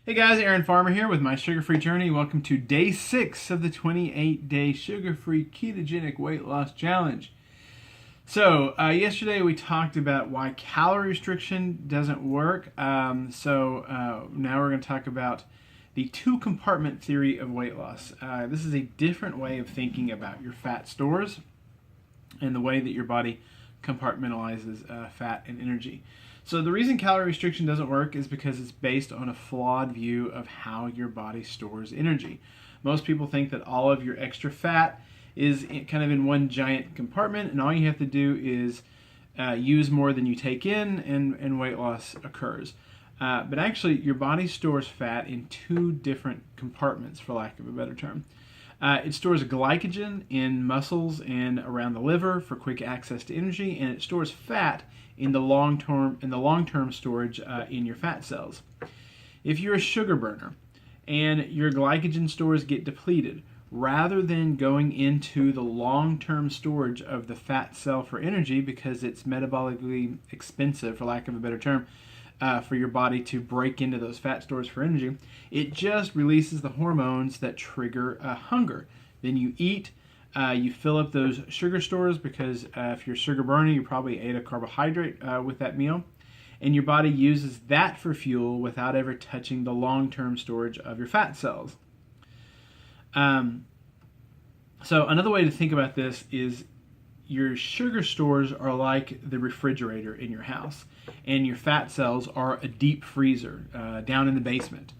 Hey guys, Aaron Farmer here with my sugar-free journey. Welcome to day 6 of the 28-day sugar-free ketogenic weight loss challenge. So yesterday we talked about why calorie restriction doesn't work. Now we're going to talk about the two-compartment theory of weight loss. This is a different way of thinking about your fat stores and the way that your body compartmentalizes fat and energy. So the reason calorie restriction doesn't work is because it's based on a flawed view of how your body stores energy. Most people think that all of your extra fat is kind of in one giant compartment, and all you have to do is use more than you take in, and weight loss occurs. But actually, your body stores fat in two different compartments, for lack of a better term. It stores glycogen in muscles and around the liver for quick access to energy, and it stores fat in the long-term storage in your fat cells. If you're a sugar burner and your glycogen stores get depleted, rather than going into the long-term storage of the fat cell for energy, because it's metabolically expensive, for lack of a better term, for your body to break into those fat stores for energy, it just releases the hormones that trigger hunger. Then you eat, you fill up those sugar stores, because if you're sugar burning, you probably ate a carbohydrate with that meal, and your body uses that for fuel without ever touching the long-term storage of your fat cells. So another way to think about this is your sugar stores are like the refrigerator in your house, and your fat cells are a deep freezer down in the basement.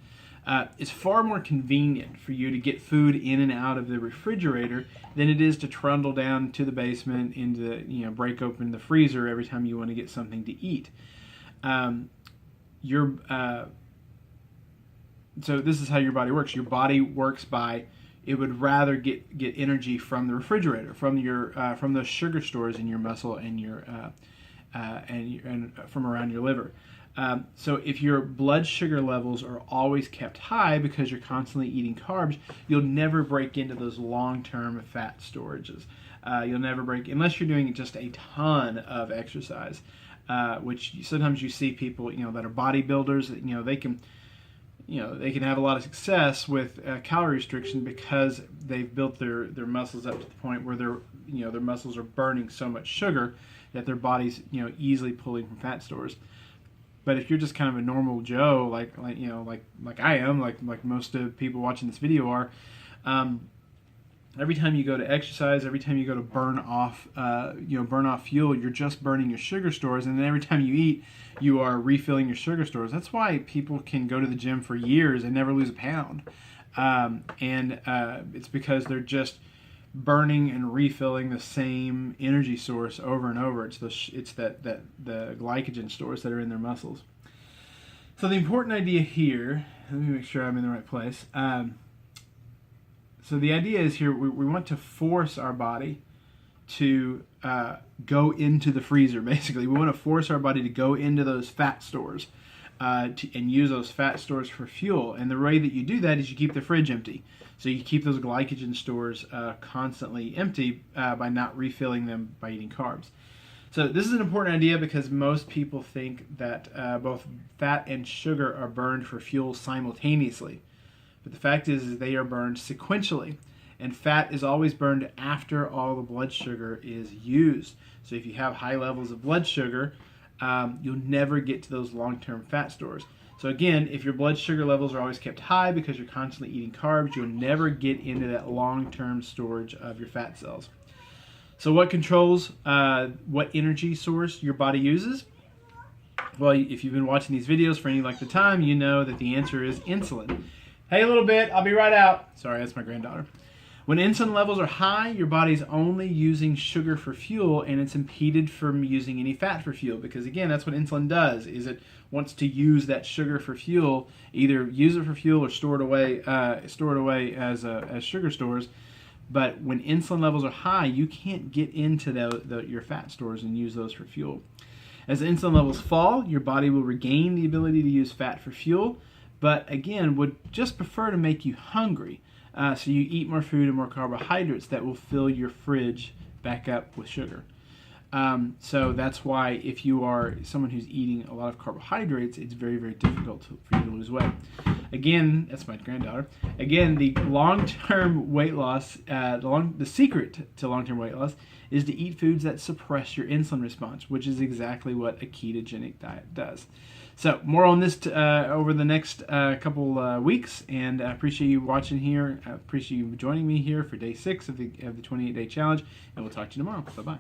It's far more convenient for you to get food in and out of the refrigerator than it is to trundle down to the basement break open the freezer every time you want to get something to eat. So this is how your body works. Your body works by, it would rather get energy from the refrigerator, from those sugar stores in your muscle and and from around your liver. So if your blood sugar levels are always kept high because you're constantly eating carbs, you'll never break into those long-term fat storages. You'll never break, unless you're doing just a ton of exercise, which sometimes you see people, that are bodybuilders, they can have a lot of success with calorie restriction because they've built their muscles up to the point where their muscles are burning so much sugar that their body's easily pulling from fat stores. But if you're just kind of a normal Joe, like I am, like most of people watching this video are, every time you go to exercise, every time you go to burn off fuel, you're just burning your sugar stores, and then every time you eat, you are refilling your sugar stores. That's why people can go to the gym for years and never lose a pound, it's because they're just burning and refilling the same energy source over and over. It's the glycogen stores that are in their muscles. So the important idea here, let me make sure I'm in the right place. So the idea is here, we want to force our body to go into the freezer, basically. We want to force our body to go into those fat stores and use those fat stores for fuel. And the way that you do that is you keep the fridge empty. So you keep those glycogen stores constantly empty by not refilling them by eating carbs. So this is an important idea because most people think that both fat and sugar are burned for fuel simultaneously. But the fact is they are burned sequentially. And fat is always burned after all the blood sugar is used. So if you have high levels of blood sugar, you'll never get to those long-term fat stores. So again, if your blood sugar levels are always kept high because you're constantly eating carbs, you'll never get into that long-term storage of your fat cells. So what controls what energy source your body uses? Well, if you've been watching these videos for any length of time, you know that the answer is insulin. Hey, a little bit, I'll be right out. Sorry, that's my granddaughter. When insulin levels are high, your body's only using sugar for fuel, and it's impeded from using any fat for fuel, because again, that's what insulin does, is it wants to use that sugar for fuel, either use it for fuel or store it away as sugar stores. But when insulin levels are high, you can't get into your fat stores and use those for fuel. As the insulin levels fall, your body will regain the ability to use fat for fuel, but again, would just prefer to make you hungry. So you eat more food and more carbohydrates that will fill your fridge back up with sugar. So that's why if you are someone who's eating a lot of carbohydrates, it's very, very difficult for you to lose weight. Again, that's my granddaughter. Again, the long-term weight loss, the secret to long-term weight loss is to eat foods that suppress your insulin response, which is exactly what a ketogenic diet does. So more on this over the next couple weeks, and I appreciate you watching here. I appreciate you joining me here for day 6 of the 28-day challenge, and we'll talk to you tomorrow. Bye-bye.